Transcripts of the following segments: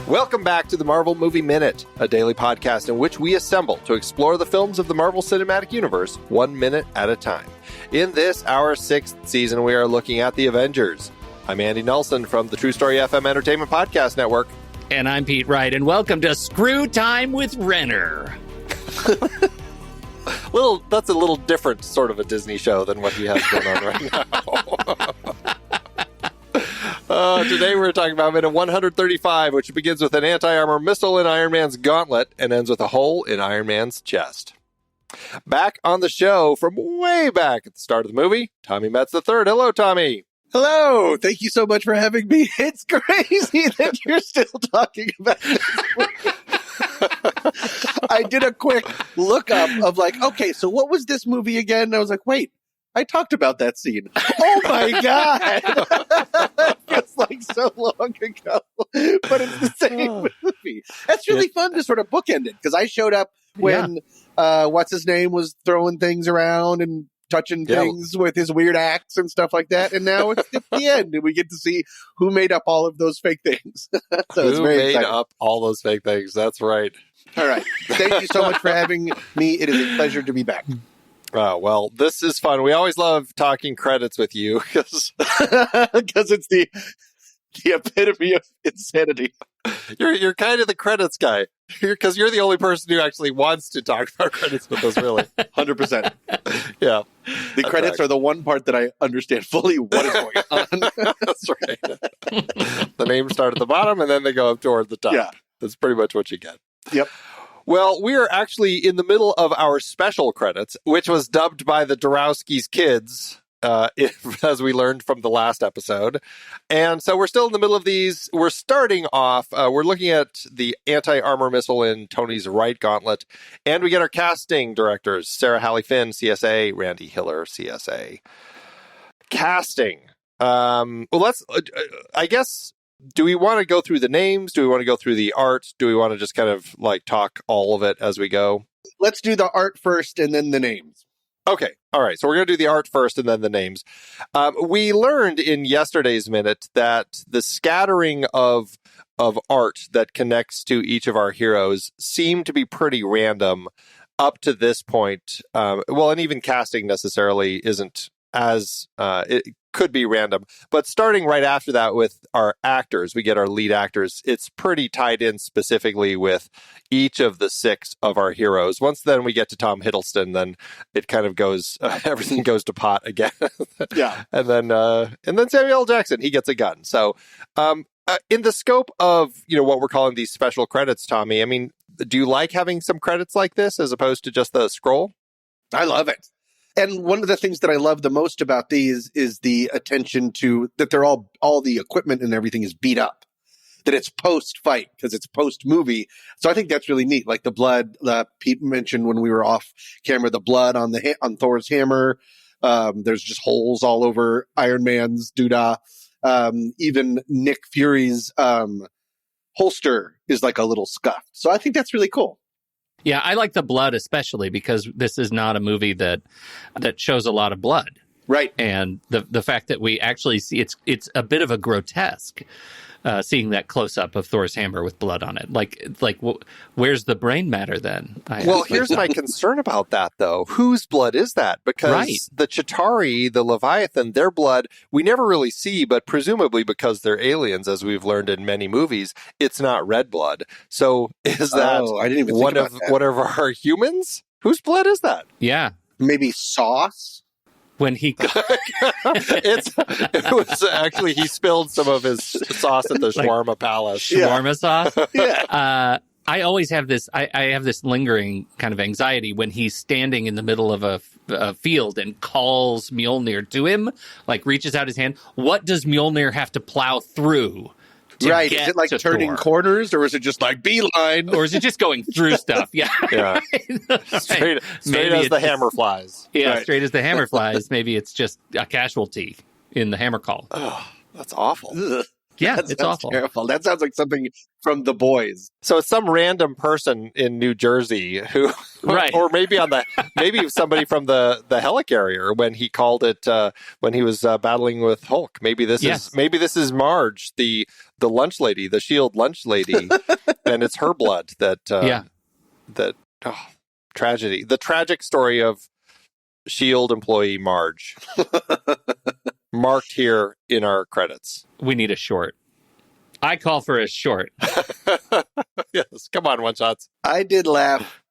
Welcome back to the Marvel Movie Minute, a daily podcast in which we assemble to explore the films of the Marvel Cinematic Universe 1 minute at a time. In this, our 6th season, we are looking at the Avengers. I'm Andy Nelson from the TruStory FM Entertainment Podcast Network. And I'm Pete Wright, and welcome to Screw Time with Renner. That's a little different sort of a Disney show than what he has going on right now. Today we're talking about minute 135, which begins with an anti-armor missile in Iron Man's gauntlet and ends with a hole in Iron Man's chest. Back on the show from way back at the start of the movie, Tommy Metz III. Hello, Tommy. Hello. Thank you so much for having me. It's crazy that you're still talking about this movie. I did a quick lookup of okay, so what was this movie again? And I was like, wait, I talked about that scene. Oh my God. It feels like so long ago, but it's the same movie. That's really fun to sort of bookend it, because I showed up when, what's his name was throwing things around and touching things with his weird axe and stuff like that. And now it's at the end, and we get to see who made up all of those fake things. So who made up all those fake things? That's right. All right. Thank you so much for having me. It is a pleasure to be back. Oh, well, this is fun. We always love talking credits with you because it's the epitome of insanity. You're kind of the credits guy, because you're the only person who actually wants to talk about credits with us, really. 100%. Yeah. The credits are the one part that I understand fully what is going on. That's right. The names start at the bottom and then they go up toward the top. Yeah. That's pretty much what you get. Yep. Well, we are actually in the middle of our special credits, which was dubbed by the Darowski's kids, as we learned from the last episode. And so we're still in the middle of these. We're starting off, we're looking at the anti-armor missile in Tony's right gauntlet. And we get our casting directors, Sarah Hallie Finn, CSA, Randy Hiller, CSA. Casting. Well, let's, I guess... Do we want to go through the names? Do we want to go through the art? Do we want to just kind of talk all of it as we go? Let's do the art first and then the names. Okay. All right. So we're going to do the art first and then the names. We learned in yesterday's minute that the scattering of art that connects to each of our heroes seemed to be pretty random up to this point. And even casting necessarily isn't as... it could be random, but starting right after that with our actors, we get our lead actors. It's pretty tied in specifically with each of the 6 of our heroes. Once then we get to Tom Hiddleston, then it kind of goes, everything goes to pot again. Yeah. And then Samuel L. Jackson, he gets a gun. So, in the scope of, what we're calling these special credits, Tommy, I mean, do you like having some credits like this as opposed to just the scroll? I love it. And one of the things that I love the most about these is the attention to that they're all the equipment and everything is beat up, that it's post-fight because it's post-movie. So I think that's really neat. Like the blood, Pete mentioned when we were off camera, the blood on on Thor's hammer. There's just holes all over Iron Man's doodah. Even Nick Fury's holster is like a little scuffed. So I think that's really cool. Yeah, I like the blood especially because this is not a movie that shows a lot of blood. Right. And the fact that we actually see it's a bit of a grotesque seeing that close up of Thor's hammer with blood on it. Where's the brain matter then? Well, here's my concern about that, though. Whose blood is that? Because the Chitauri, the Leviathan, their blood, we never really see, but presumably because they're aliens, as we've learned in many movies, it's not red blood. So is that I didn't even think one about of that. one of our humans? Whose blood is that? Yeah. Maybe Sauce? When he it was actually he spilled some of his sauce at the shawarma palace. Shawarma sauce. Yeah. I always have this. I have this lingering kind of anxiety when he's standing in the middle of a field and calls Mjolnir to him, reaches out his hand. What does Mjolnir have to plow through? Right. Is it like turning Thor? corners, or is it just like beeline? Or is it just going through stuff? Yeah. Yeah. Straight as the hammer flies. Yeah, right. Straight as the hammer flies. Maybe it's just a casualty in the hammer call. Oh, that's awful. Ugh. Yeah, That it's sounds awful. terrible. That sounds like something from The Boys. So it's some random person in New Jersey who, Right. or maybe maybe somebody from the helicarrier when he called it when he was battling with Hulk. Maybe this is Marge, the lunch lady, the Shield lunch lady, and it's her blood that tragedy. The tragic story of Shield employee Marge, marked here in our credits. We need a short. I call for a short. Yes, come on, one shots. I did laugh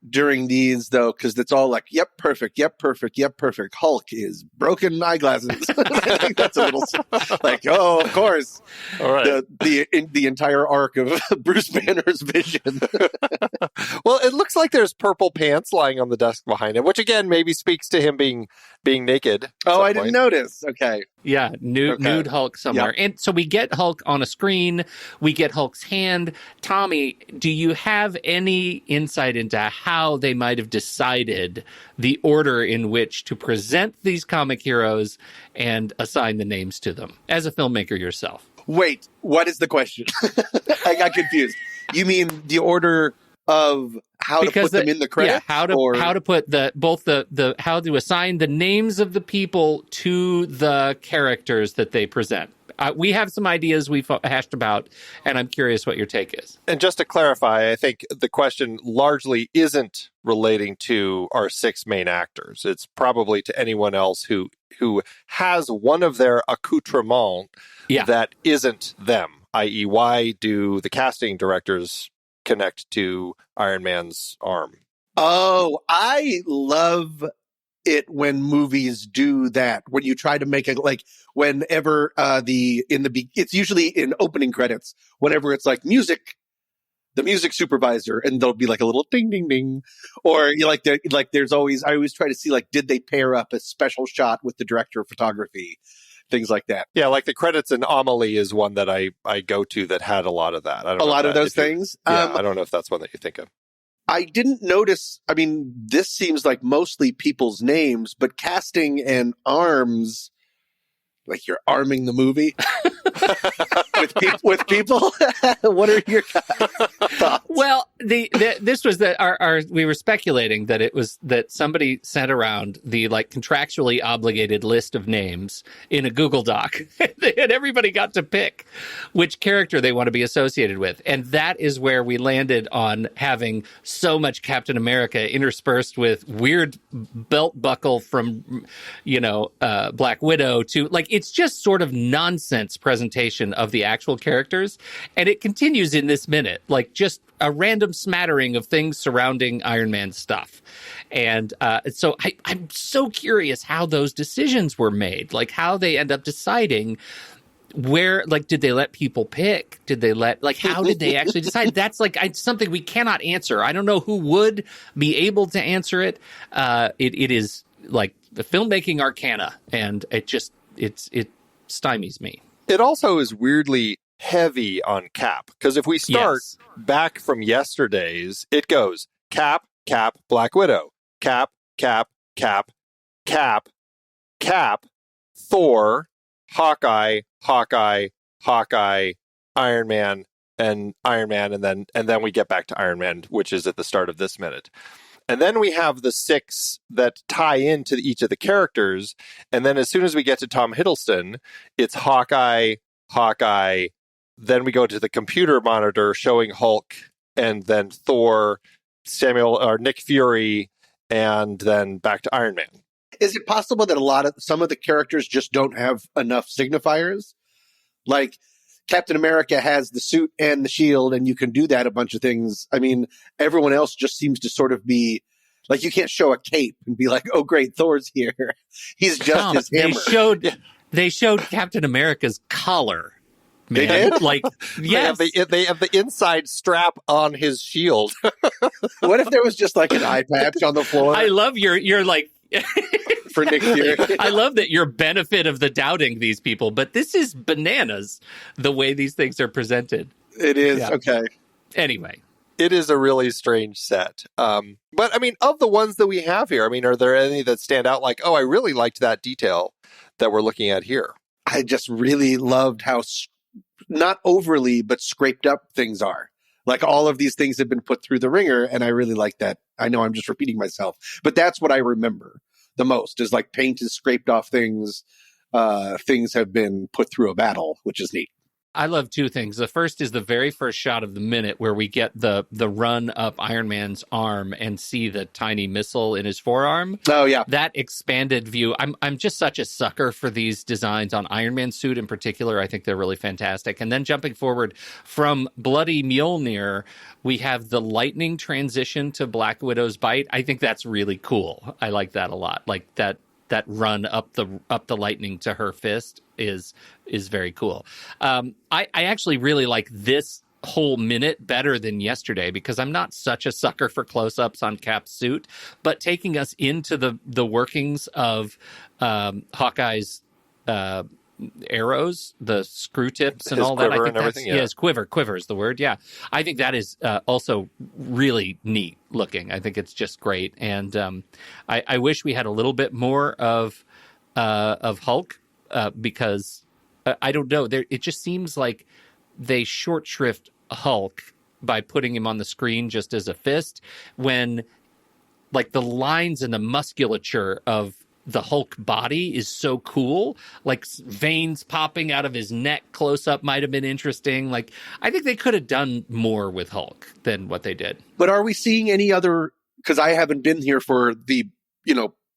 during these, though, because it's all like, yep, perfect, yep, perfect, yep, perfect. Hulk is broken eyeglasses. I think that's a little like, oh, of course. All right. The entire arc of Bruce Banner's vision. Well, it looks like there's purple pants lying on the desk behind him, which again maybe speaks to him being naked. Oh, I didn't notice. Okay. Yeah, nude Hulk somewhere. Yep. And so we get Hulk on a screen. We get Hulk's hand. Tommy, do you have any insight into how they might have decided the order in which to present these comic heroes and assign the names to them as a filmmaker yourself? Wait, what is the question? I got confused. You mean the order of how to put them in the credits? Yeah, how to put how to assign the names of the people to the characters that they present. We have some ideas we've hashed about, and I'm curious what your take is. And just to clarify, I think the question largely isn't relating to our 6 main actors. It's probably to anyone else who has one of their accoutrements that isn't them, i.e. why do the casting directors connect to Iron Man's arm? Oh, I love it when movies do that. When you try to make it like whenever it's usually in opening credits. Whenever it's like music, the music supervisor, and there'll be like a little ding ding ding, or there's always. I always try to see like did they pair up a special shot with the director of photography. Things like that. Yeah, like the credits in Amelie is one that I go to that had a lot of that. I don't know a lot of those things. I don't know if that's one that you think of. I didn't notice. I mean, this seems like mostly people's names, but casting and arms, like you're arming the movie with people. What are your thoughts? Well, this was that we were speculating that it was that somebody sent around the like contractually obligated list of names in a Google Doc, and everybody got to pick which character they want to be associated with, and that is where we landed on having so much Captain America interspersed with weird belt buckle from Black Widow to like it's just sort of nonsense presentation of the actual characters, and it continues in this minute, like just a random smattering of things surrounding Iron Man stuff. And so I'm so curious how those decisions were made, like how they end up deciding where, like, did they let people pick? Did they how did they actually decide? That's like something we cannot answer. I don't know who would be able to answer it. It is like the filmmaking arcana, and it stymies me. It also is weirdly heavy on Cap, because if we start back from yesterday's, it goes Cap, Black Widow, Cap, Thor, Hawkeye, Iron Man, and then we get back to Iron Man, which is at the start of this minute. And then we have the 6 that tie into each of the characters. And then as soon as we get to Tom Hiddleston, it's Hawkeye. Then we go to the computer monitor showing Hulk, and then Thor, Nick Fury, and then back to Iron Man. Is it possible that some of the characters just don't have enough signifiers? Like Captain America has the suit and the shield, and you can do that a bunch of things. I mean, everyone else just seems to sort of be like, you can't show a cape and be like, oh, great, Thor's here. He's just his hammer. They showed Captain America's collar. Man. They did? Like, yes. They have the inside strap on his shield. What if there was just like an eye patch on the floor? I love you're like... For Nick Fury. I love that your benefit of the doubting these people, but this is bananas, the way these things are presented. It is, okay. Anyway. It is a really strange set. But, I mean, of the ones that we have here, I mean, are there any that stand out like, oh, I really liked that detail that we're looking at here? I just really loved how not overly, but scraped up things are. Like all of these things have been put through the ringer, and I really like that. I know I'm just repeating myself, but that's what I remember the most is like paint is scraped off things. Things have been put through a battle, which is neat. I love two things. The first is the very first shot of the minute where we get the run up Iron Man's arm and see the tiny missile in his forearm. Oh yeah, that expanded view. I'm just such a sucker for these designs on Iron Man's suit in particular. I think they're really fantastic. And then jumping forward from Bloody Mjolnir, we have the lightning transition to Black Widow's bite. I think that's really cool. I like that a lot. Like that run up the lightning to her fist is very cool. I actually really like this whole minute better than yesterday because I'm not such a sucker for close-ups on Cap's suit, but taking us into the workings of Hawkeye's arrows, the screw tips and his all that. I quiver think and everything. Yeah, his quiver is the word. Yeah, I think that is also really neat looking. I think it's just great, and I wish we had a little bit more of Hulk because I don't know. It just seems like they short shrift Hulk by putting him on the screen just as a fist when like the lines and the musculature of the Hulk body is so cool. Like veins popping out of his neck close up might have been interesting. Like I think they could have done more with Hulk than what they did. But are we seeing any other, because I haven't been here for the,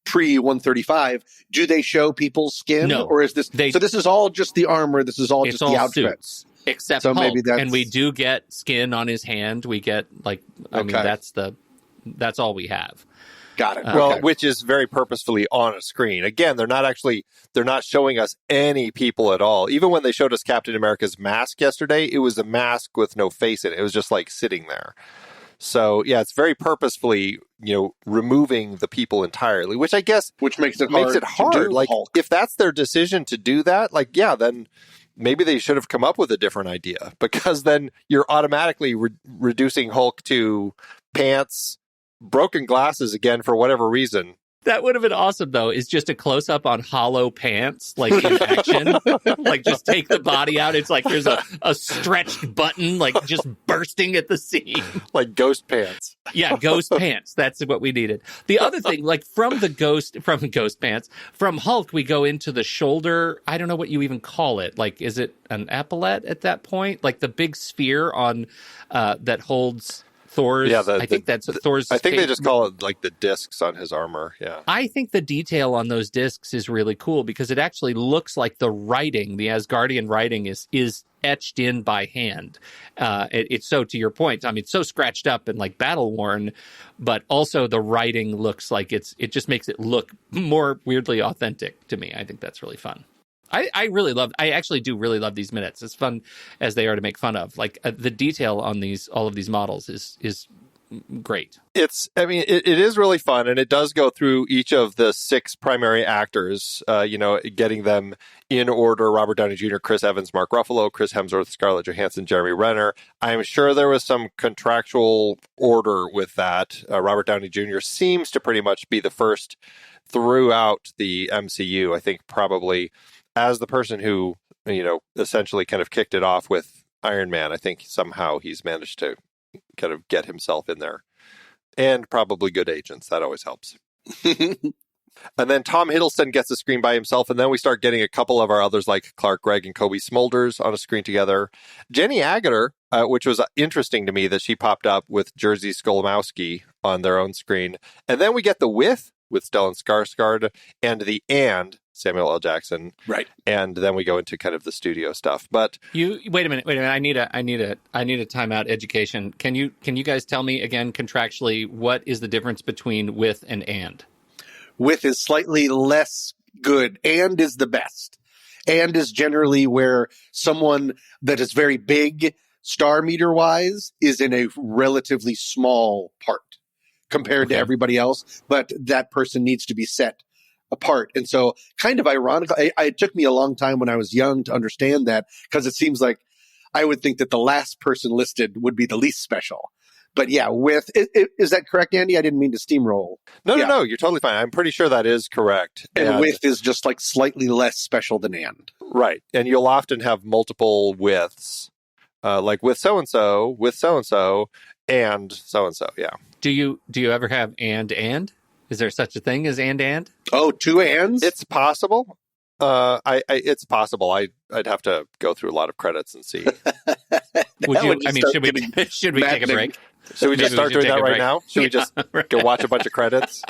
pre-135, do they show people's skin? No. Or is this, so this is all just the armor, this is all just the outfit? Suits, except so Hulk. Maybe that's... And we do get skin on his hand. We get I mean, that's all we have. Got it. Well, which is very purposefully on a screen. Again, they're not showing us any people at all. Even when they showed us Captain America's mask yesterday, it was a mask with no face in it. It was just like sitting there. So yeah, it's very purposefully, removing the people entirely, which I guess makes it hard. Like Hulk. if that's their decision to do that, then maybe they should have come up with a different idea, because then you're automatically reducing Hulk to pants, broken glasses again for whatever reason. That would have been awesome, though, is just a close-up on hollow pants, like in action. Like, just take the body out. It's like there's a stretched button, like, just bursting at the seam. Like ghost pants. Yeah, ghost pants. That's what we needed. The other thing, like, from ghost pants, from Hulk, we go into the shoulder. I don't know what you even call it. Like, is it an epaulette at that point? Like, the big sphere on that holds... Thor's, yeah, I think that's Thor's. I think they just call it like the discs on his armor. Yeah, I think the detail on those discs is really cool because it actually looks like the writing, the Asgardian writing, is etched in by hand. It's so, to your point, I mean, it's so scratched up and like battle worn, but also the writing looks like it just makes it look more weirdly authentic to me. I think that's really fun. I actually do really love these minutes, as fun as they are to make fun of. Like the detail on all of these models is great. It is really fun, and it does go through each of the 6 primary actors, getting them in order: Robert Downey Jr., Chris Evans, Mark Ruffalo, Chris Hemsworth, Scarlett Johansson, Jeremy Renner. I'm sure there was some contractual order with that. Robert Downey Jr. seems to pretty much be the first throughout the MCU. I think probably as the person who, essentially kind of kicked it off with Iron Man, I think somehow he's managed to kind of get himself in there. And probably good agents. That always helps. And then Tom Hiddleston gets a screen by himself, and then we start getting a couple of our others like Clark Gregg and Kobe Smulders on a screen together. Jenny Agutter, which was interesting to me that she popped up with Jerzy Skolmowski on their own screen. And then we get the with Stellan Skarsgård and the Samuel L. Jackson. Right. And then we go into kind of the studio stuff. But wait a minute. I need a timeout education. Can you guys tell me again contractually what is the difference between with and? With is slightly less good. And is the best. And is generally where someone that is very big, star meter wise, is in a relatively small part compared to everybody else, but that person needs to be set apart. And so kind of ironically, it took me a long time when I was young to understand that, because it seems like I would think that the last person listed would be the least special. But yeah, is that correct, Andy? I didn't mean to steamroll. No, you're totally fine. I'm pretty sure that is correct. And with is just like slightly less special than and. Right. And you'll often have multiple withs, like with so-and-so, and so-and-so, yeah. Do you ever have and? Is there such a thing as and? Oh, two ands? It's possible. It's possible. I'd have to go through a lot of credits and see. Should we take a break? Should we just start doing that right now? Should we just go watch a bunch of credits?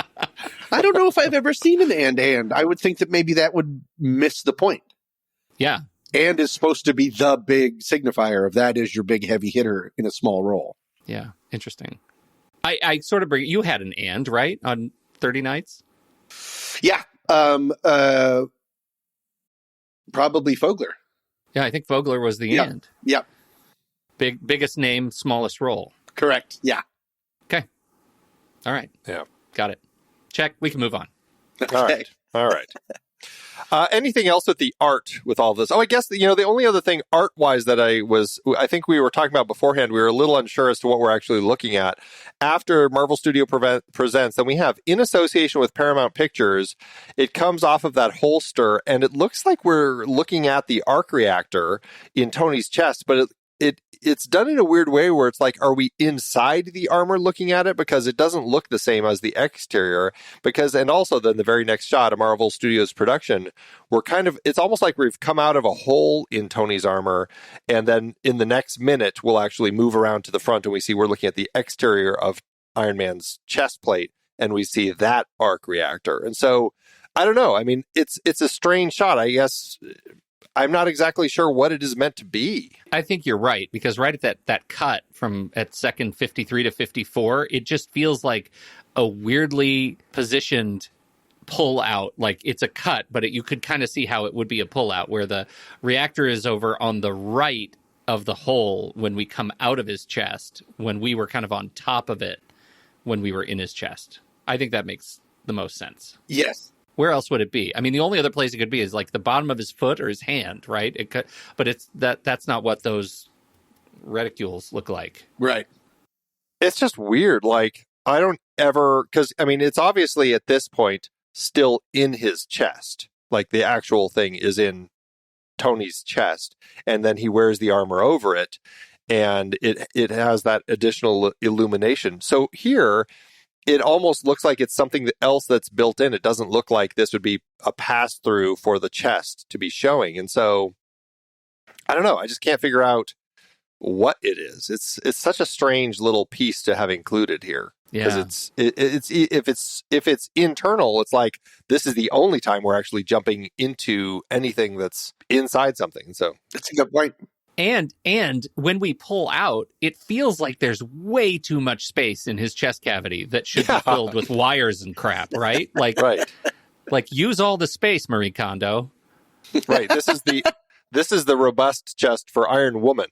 I don't know if I've ever seen an and. I would think that maybe that would miss the point. Yeah. And is supposed to be the big signifier of that is your big heavy hitter in a small role. Yeah. Interesting. I sort of you had an and, right? On 30 Nights? Yeah. Probably Fogler. Yeah, I think Fogler was the and. Yep. Biggest name, smallest role. Correct. Yeah. Okay. All right. Yeah. Got it. Check. We can move on. Okay. All right. Anything else with the art with all this? Oh, I guess, the only other thing art-wise that I think we were talking about beforehand, we were a little unsure as to what we're actually looking at. After Marvel Studio Presents, then we have In Association with Paramount Pictures, it comes off of that holster, and it looks like we're looking at the arc reactor in Tony's chest, but it's done in a weird way where it's like, are we inside the armor looking at it? Because it doesn't look the same as the exterior. And also then the very next shot of Marvel Studios production, it's almost like we've come out of a hole in Tony's armor. And then in the next minute, we'll actually move around to the front and we're looking at the exterior of Iron Man's chest plate. And we see that arc reactor. And so, I don't know. I mean, it's a strange shot, I guess. I'm not exactly sure what it is meant to be. I think you're right, because right at that cut from at second 53 to 54, it just feels like a weirdly positioned pull out. Like it's a cut, but you could kind of see how it would be a pull out, where the reactor is over on the right of the hole when we come out of his chest, when we were kind of on top of it when we were in his chest. I think that makes the most sense. Yes. Where else would it be? I mean, the only other place it could be is like the bottom of his foot or his hand, right? But that's not what those reticules look like. Right. It's just weird. Like, I don't ever, because, I mean, it's obviously at this point still in his chest. Like, the actual thing is in Tony's chest, and then he wears the armor over it, and it has that additional illumination. So here, it almost looks like it's something else that's built in. It doesn't look like this would be a pass-through for the chest to be showing. And so, I don't know. I just can't figure out what it is. It's such a strange little piece to have included here. Yeah. Because if it's internal, it's like this is the only time we're actually jumping into anything that's inside something. So that's a good point. And when we pull out, it feels like there's way too much space in his chest cavity that should be filled with wires and crap, right? Like, right. Like use all the space, Marie Kondo. Right. This is the robust chest for Iron Woman.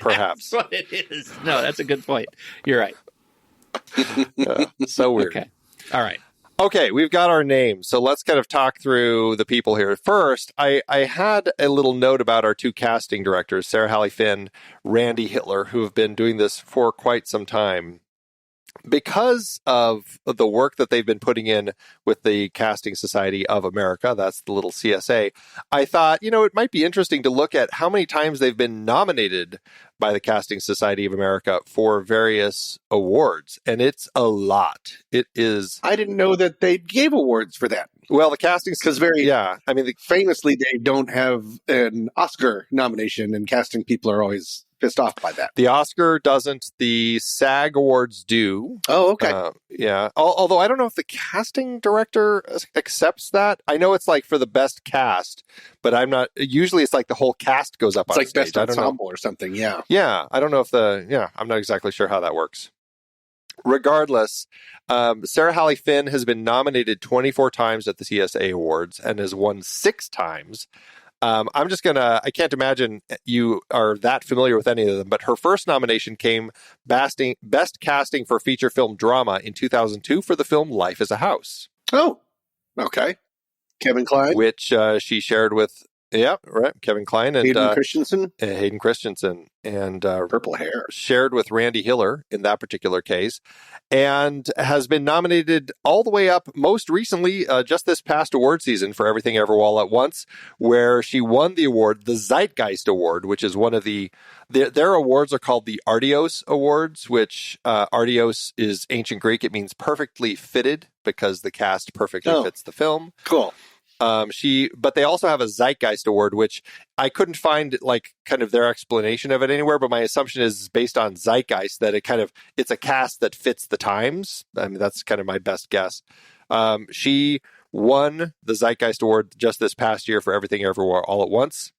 Perhaps. That's what it is. No, that's a good point. You're right. So weird. Okay. All right. Okay, we've got our names, so let's kind of talk through the people here. First, I had a little note about our two casting directors, Sarah Hallie Finn, Randy Hitler, who have been doing this for quite some time. Because of the work that they've been putting in with the Casting Society of America, that's the little CSA, I thought, it might be interesting to look at how many times they've been nominated by the Casting Society of America for various awards. And it's a lot. It is. I didn't know that they gave awards for that. Well, the casting... Because famously, they don't have an Oscar nomination, and casting people are always pissed off by that. The Oscar doesn't. The SAG Awards do. Oh, okay. Yeah. Although I don't know if the casting director accepts that. I know it's like for the best cast, but I'm not... Usually it's like the whole cast goes up on stage. It's like best ensemble or something, yeah. Yeah. I don't know if I'm not exactly sure how that works. Regardless, Sarah Hallie Finn has been nominated 24 times at the CSA Awards and has won 6 times. I can't imagine you are that familiar with any of them, but her first nomination came Best Casting for Feature Film Drama in 2002 for the film Life is a House. Oh, okay. Kevin Kline? Which she shared with Yeah, right. Kevin Kline and Hayden Christensen. Hayden Christensen. And purple hair. Shared with Randy Hiller in that particular case. And has been nominated all the way up most recently, just this past award season for Everything Everywhere All at Once, where she won the award, the Zeitgeist Award, which is one of their awards are called the Artios Awards, which Artios is ancient Greek. It means perfectly fitted because the cast perfectly fits the film. Cool. But they also have a Zeitgeist Award, which I couldn't find like kind of their explanation of it anywhere. But my assumption is based on Zeitgeist that it's a cast that fits the times. I mean, that's kind of my best guess. She won the Zeitgeist Award just this past year for Everything Everywhere All at Once,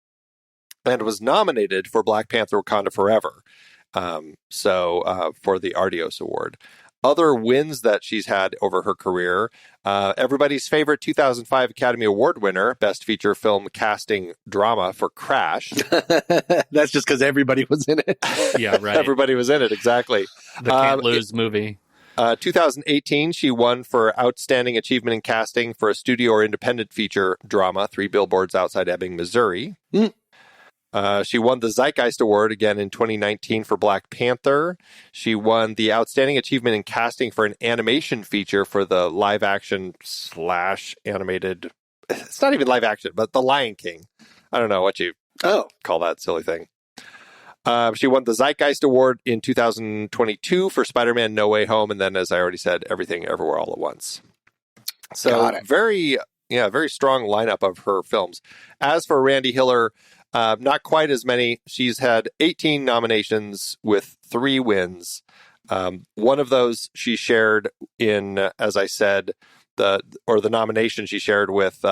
and was nominated for Black Panther: Wakanda Forever. For the Artios Award. Other wins that she's had over her career, everybody's favorite 2005 Academy Award winner, Best Feature Film Casting Drama for Crash. That's just because everybody was in it. Yeah, right. Everybody was in it, exactly. The Can't Lose movie. 2018, she won for Outstanding Achievement in Casting for a Studio or Independent Feature Drama, 3 Billboards Outside Ebbing, Missouri. She won the Zeitgeist Award again in 2019 for Black Panther. She won the Outstanding Achievement in Casting for an animation feature for the live action / animated. It's not even live action, but The Lion King. I don't know what you call that silly thing. She won the Zeitgeist Award in 2022 for Spider-Man No Way Home. And then, as I already said, Everything Everywhere All at Once. So very strong lineup of her films. As for Randy Hiller, not quite as many. She's had 18 nominations with 3 wins. One of those she shared in, as I said, the nomination she shared with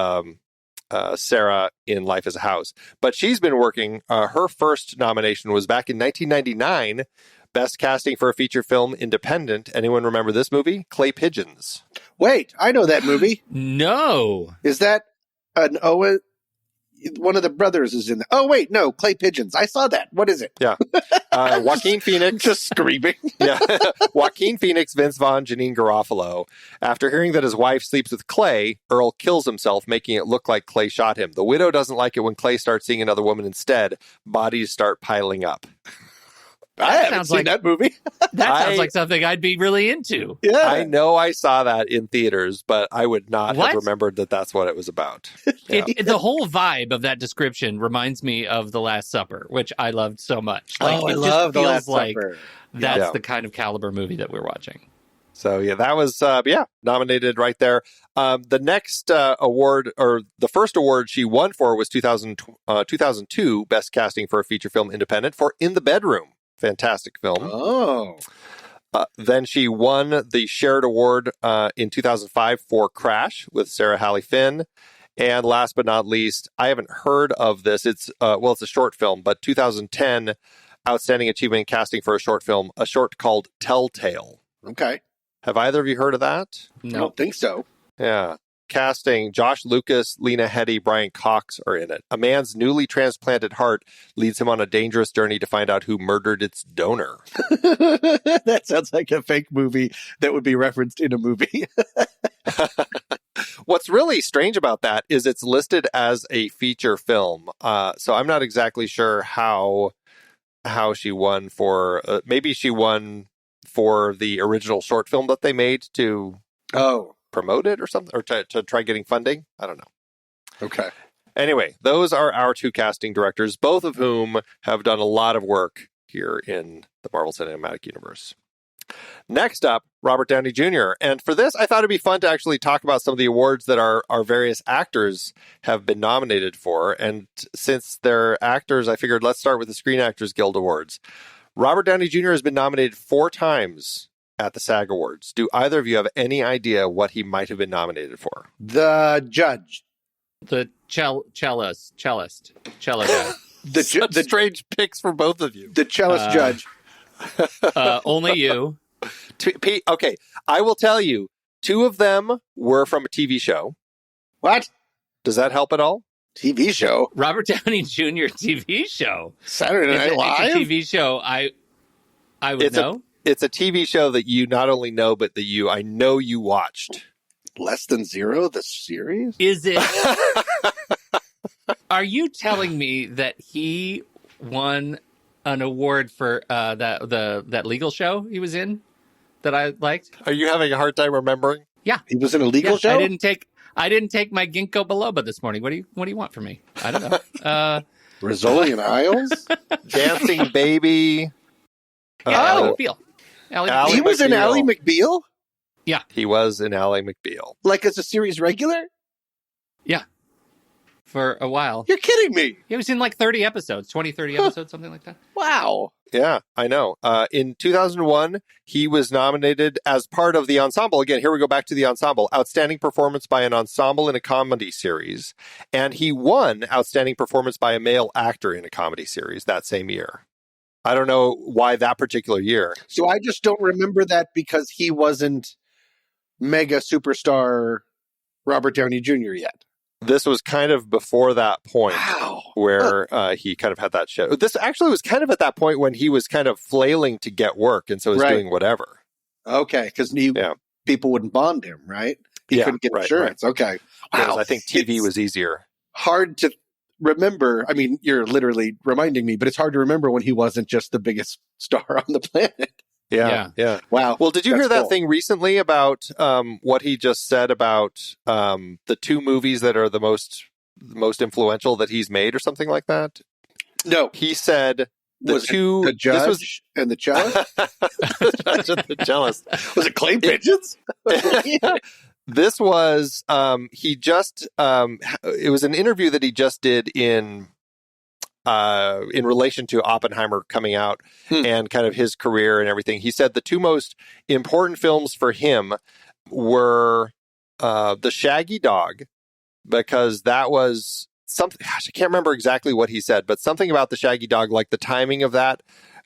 Sarah in Life as a House. But she's been working, her first nomination was back in 1999, Best Casting for a Feature Film Independent. Anyone remember this movie? Clay Pigeons. Wait, I know that movie. No. Is that an Owen? One of the brothers is in there. Oh, wait, no, Clay Pigeons. I saw that. What is it? Yeah. Joaquin Phoenix. Just screaming. Yeah. Joaquin Phoenix, Vince Vaughn, Janine Garofalo. After hearing that his wife sleeps with Clay, Earl kills himself, making it look like Clay shot him. The widow doesn't like it when Clay starts seeing another woman instead. Bodies start piling up. I haven't seen that movie. That sounds like something I'd be really into. Yeah. I know I saw that in theaters, but I would not have remembered that that's what it was about. Yeah. The whole vibe of that description reminds me of The Last Supper, which I loved so much. I love The Last Supper. That's the kind of caliber movie that we're watching. So, yeah, that was, nominated right there. The next award, or the first award she won for was 2002, Best Casting for a Feature Film Independent for In the Bedroom. Fantastic film. Oh. Then she won the Shared Award in 2005 for Crash with Sarah Hallie Finn. And last but not least, I haven't heard of this. It's a short film, but 2010 Outstanding Achievement in Casting for a short film, a short called Telltale. Okay. Have either of you heard of that? No. I don't think so. Yeah. Casting, Josh Lucas, Lena Headey, Brian Cox are in it. A man's newly transplanted heart leads him on a dangerous journey to find out who murdered its donor. That sounds like a fake movie that would be referenced in a movie. What's really strange about that is it's listed as a feature film. So I'm not exactly sure how she won for... maybe she won for the original short film that they made to... promote it or something, or to try getting funding. I don't know. Okay. Anyway, those are our 2 casting directors, both of whom have done a lot of work here in the Marvel Cinematic Universe. Next up, Robert Downey Jr. And for this, I thought it'd be fun to actually talk about some of the awards that our various actors have been nominated for. And since they're actors, I figured let's start with the Screen Actors Guild Awards. Robert Downey Jr. has been nominated 4 times at the SAG Awards. Do either of you have any idea what he might have been nominated for? The judge. The cellist. Cello guy. The strange picks for both of you. The cellist judge. Only you. Okay, I will tell you, 2 of them were from a TV show. What? Does that help at all? TV show? Robert Downey Jr. TV show. Saturday Night Live? It's a TV show. I would know. It's a TV show that you not only know, but that I know you watched. Less Than Zero, the series? Is it? Are you telling me that he won an award for that legal show he was in that I liked? Are you having a hard time remembering? Yeah, He was in a legal show? I didn't take my ginkgo biloba this morning. What do you want from me? I don't know. Rizzoli and Isles? Dancing Baby. Ally McBeal. Ally He was in McBeal. Ally McBeal? Yeah. He was in Ally McBeal. Like as a series regular? Yeah. For a while. You're kidding me. He was in like 30 episodes, 20, 30 episodes, something like that. Wow. Yeah, I know. In 2001, he was nominated as part of the ensemble. Again, here we go back to the ensemble. Outstanding performance by an ensemble in a comedy series. And he won Outstanding performance by a male actor in a comedy series that same year. I don't know why that particular year. So I just don't remember that because he wasn't mega superstar Robert Downey Jr. yet. This was kind of before that point. Wow. Where he kind of had that show. This actually was kind of at that point when he was kind of flailing to get work, and so was doing whatever. Okay, because people wouldn't bond him, right? He couldn't get insurance. Right. Okay. Wow. I think TV was easier. Hard to remember. I mean, you're literally reminding me, but it's hard to remember when he wasn't just the biggest star on the planet. Yeah. Wow. Well, did you hear that thing recently about what he just said about the two movies that are the most influential that he's made or something like that? No. He said the Judge and the Cellist? The Judge and the Cellist. Was it Clay Pigeons? This was he just it was an interview that he just did in relation to Oppenheimer coming out and kind of his career and everything. He said the two most important films for him were The Shaggy Dog, because that was something, gosh, I can't remember exactly what he said, but something about The Shaggy Dog, like the timing of that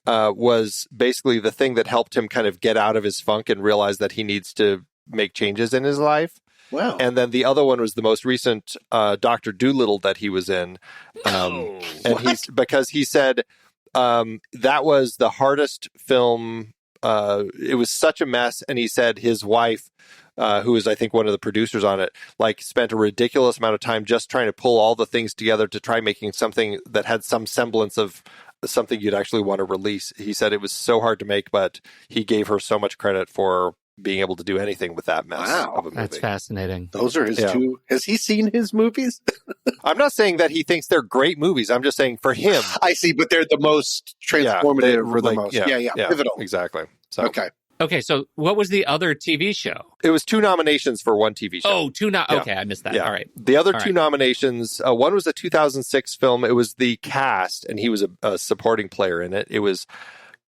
was basically the thing that helped him kind of get out of his funk and realize that he needs to make changes in his life. Wow. And then the other one was the most recent Dr. Dolittle that he was in. And because he said that was the hardest film. It was such a mess. And he said his wife, who is, I think, one of the producers on it, like spent a ridiculous amount of time just trying to pull all the things together to try making something that had some semblance of something you'd actually want to release. He said it was so hard to make, but he gave her so much credit for being able to do anything with that mess of a movie. That's fascinating. Those are his two. Has he seen his movies? I'm not saying that he thinks they're great movies. I'm just saying for him. I see, but they're the most transformative or the most. Yeah, pivotal. Exactly. So. Okay, so what was the other TV show? It was 2 nominations for one TV show. Oh, okay, I missed that. Yeah. All right. The other two nominations, one was a 2006 film. It was The Cast, and he was a supporting player in it. It was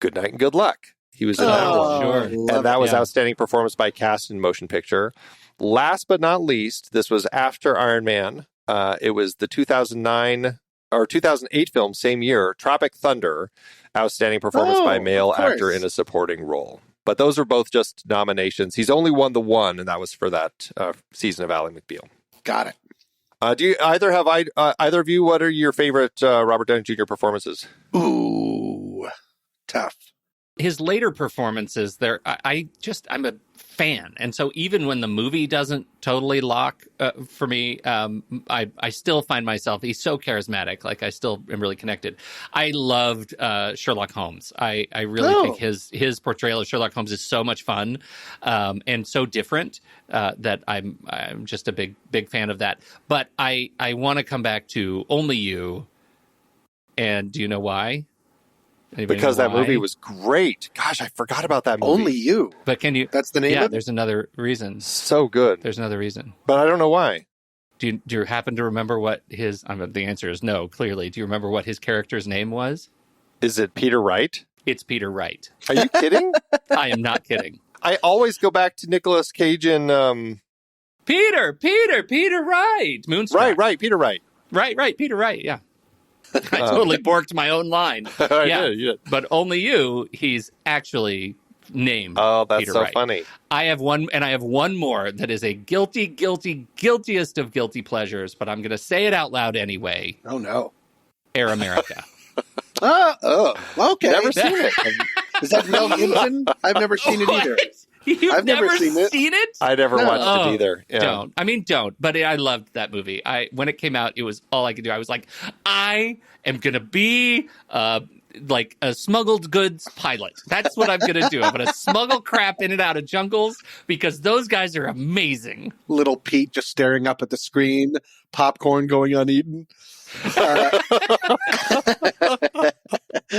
Good Night and Good Luck. He was in that one. Sure. And that was Outstanding Performance by Cast in Motion Picture. Last but not least, this was after Iron Man. It was the 2008 film, same year, Tropic Thunder, Outstanding Performance by Male Actor in a Supporting Role. But those are both just nominations. He's only won the one, and that was for that season of Ally McBeal. Got it. Do you either of you? What are your favorite Robert Downey Jr. performances? Ooh, tough. His later performances, I'm a fan, and so even when the movie doesn't totally lock for me, I still find myself. He's so charismatic. Like I still am really connected. I loved Sherlock Holmes. I really think his portrayal of Sherlock Holmes is so much fun and so different that I'm just a big fan of that. But I want to come back to Only You, and do you know why? Anybody because know that why? movie was great. Gosh, I forgot about that movie. Only You. But can you? That's the name. Yeah, of it? there's another reason. So good. There's another reason. But I don't know why. Do you happen to remember what his? The answer is no. Clearly, do you remember what his character's name was? Is it Peter Wright? It's Peter Wright. Are you kidding? I am not kidding. I always go back to Nicolas Cage in Peter Wright. Moonstruck. Right, Peter Wright. Right, Peter Wright. Yeah. I totally borked my own line. You did. But Only You, he's actually named that's Peter so Wright. funny. I have one more that is a guiltiest of guilty pleasures, but I'm going to say it out loud anyway. Oh, no. Air America. Okay. Never seen it. Is that Mel Gibson? I've never seen it either. You've I've never seen it. I never No. watched it either. Yeah. Don't. But I loved that movie. When it came out, it was all I could do. I was like, I am going to be like a smuggled goods pilot. That's what I'm going to do. I'm going to smuggle crap in and out of jungles because those guys are amazing. Little Pete just staring up at the screen, popcorn going uneaten.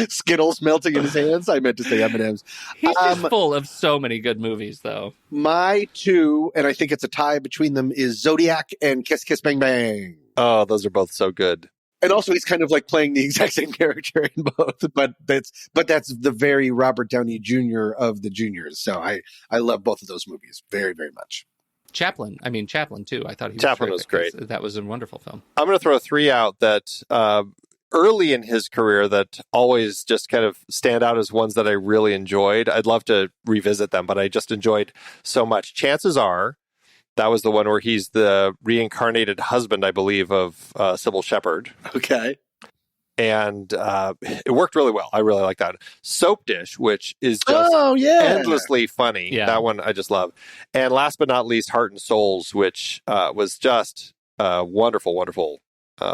Skittles melting in his hands. I meant to say M&M's. He's just full of so many good movies, though. My two, and I think it's a tie between them, is Zodiac and Kiss Kiss Bang Bang. Oh, those are both so good. And also, he's kind of like playing the exact same character in both, but that's the very Robert Downey Jr. of the juniors. So I love both of those movies very, very much. Chaplin too. I thought Chaplin was great. That was a wonderful film. I'm going to throw three out that early in his career that always just kind of stand out as ones that I really enjoyed. I'd love to revisit them, but I just enjoyed so much. Chances Are, that was the one where he's the reincarnated husband, I believe, of Sybil Shepherd. Okay. And it worked really well. I really like that. Soap Dish, which is just endlessly funny. Yeah. That one I just love. And last but not least, Heart and Souls, which was just a wonderful, wonderful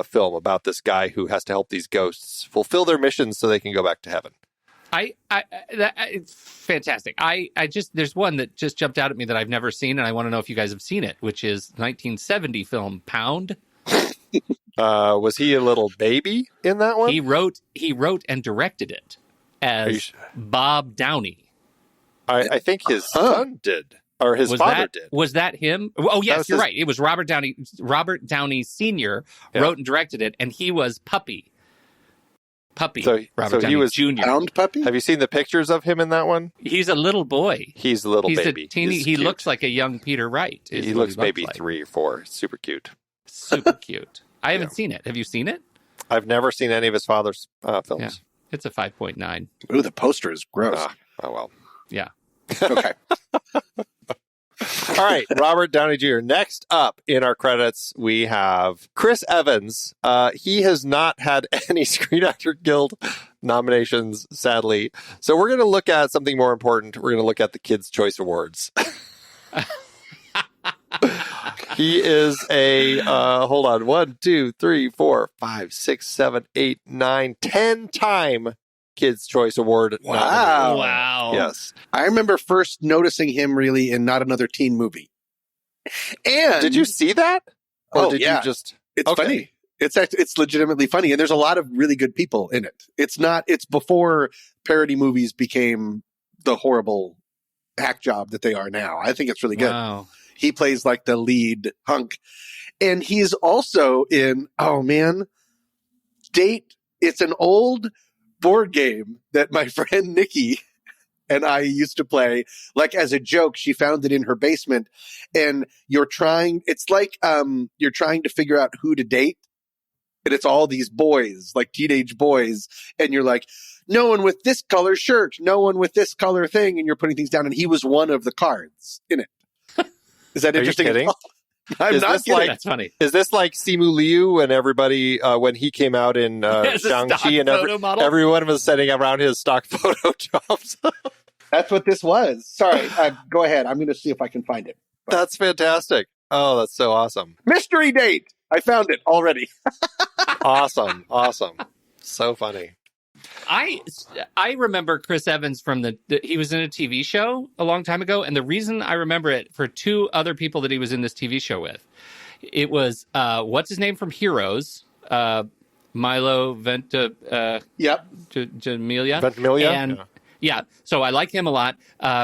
film about this guy who has to help these ghosts fulfill their missions so they can go back to heaven. It's fantastic. There's one that just jumped out at me that I've never seen, and I want to know if you guys have seen it, which is 1970 film Pound. Was he a little baby in that one? He wrote and directed it as Bob Downey. I think his son did, or his father did. Was that him? Oh, yes, you're right. It was Robert Downey. Robert Downey Sr. wrote and directed it, and he was Puppy. Robert Downey he was Jr. Pound Puppy? Have you seen the pictures of him in that one? He's a little boy. He's a little baby. He looks like a young Peter Wright. He looks maybe like 3 or 4. Super cute. Super cute. I haven't seen it. Have you seen it? I've never seen any of his father's films. Yeah. It's a 5.9. Ooh, the poster is gross. Oh, well. Yeah. Okay. All right, Robert Downey Jr. Next up in our credits, we have Chris Evans. He has not had any Screen Actor Guild nominations, sadly. So we're going to look at something more important. We're going to look at the Kids' Choice Awards. He is a, hold on, 1, 2, 3, 4, 5, 6, 7, 8, 9, 10-time Kids' Choice Award nominee. Wow. Yes. I remember first noticing him really in Not Another Teen Movie. And did you see that? Or did you just... It's funny. It's legitimately funny. And there's a lot of really good people in it. It's before parody movies became the horrible hack job that they are now. I think it's really good. Wow. He plays like the lead hunk. And he's also in, Date. It's an old board game that my friend Nikki and I used to play. Like as a joke, she found it in her basement. And you're trying to figure out who to date. And it's all these boys, like teenage boys. And you're like, no one with this color shirt, no one with this color thing. And you're putting things down. And he was one of the cards in it. Is that interesting? Are you kidding? I'm not kidding. That's funny. Is this like Simu Liu and everybody, when he came out in Shang-Chi and everyone was setting around his stock photo jobs? That's what this was. Sorry. Go ahead. I'm going to see if I can find it. That's fantastic. Oh, that's so awesome. Mystery date. I found it already. Awesome. So funny. I remember Chris Evans from he was in a TV show a long time ago, and the reason I remember it for 2 other people that he was in this TV show with, it was what's his name from Heroes, Milo Ventimiglia. Ventimiglia? And yeah, so I like him a lot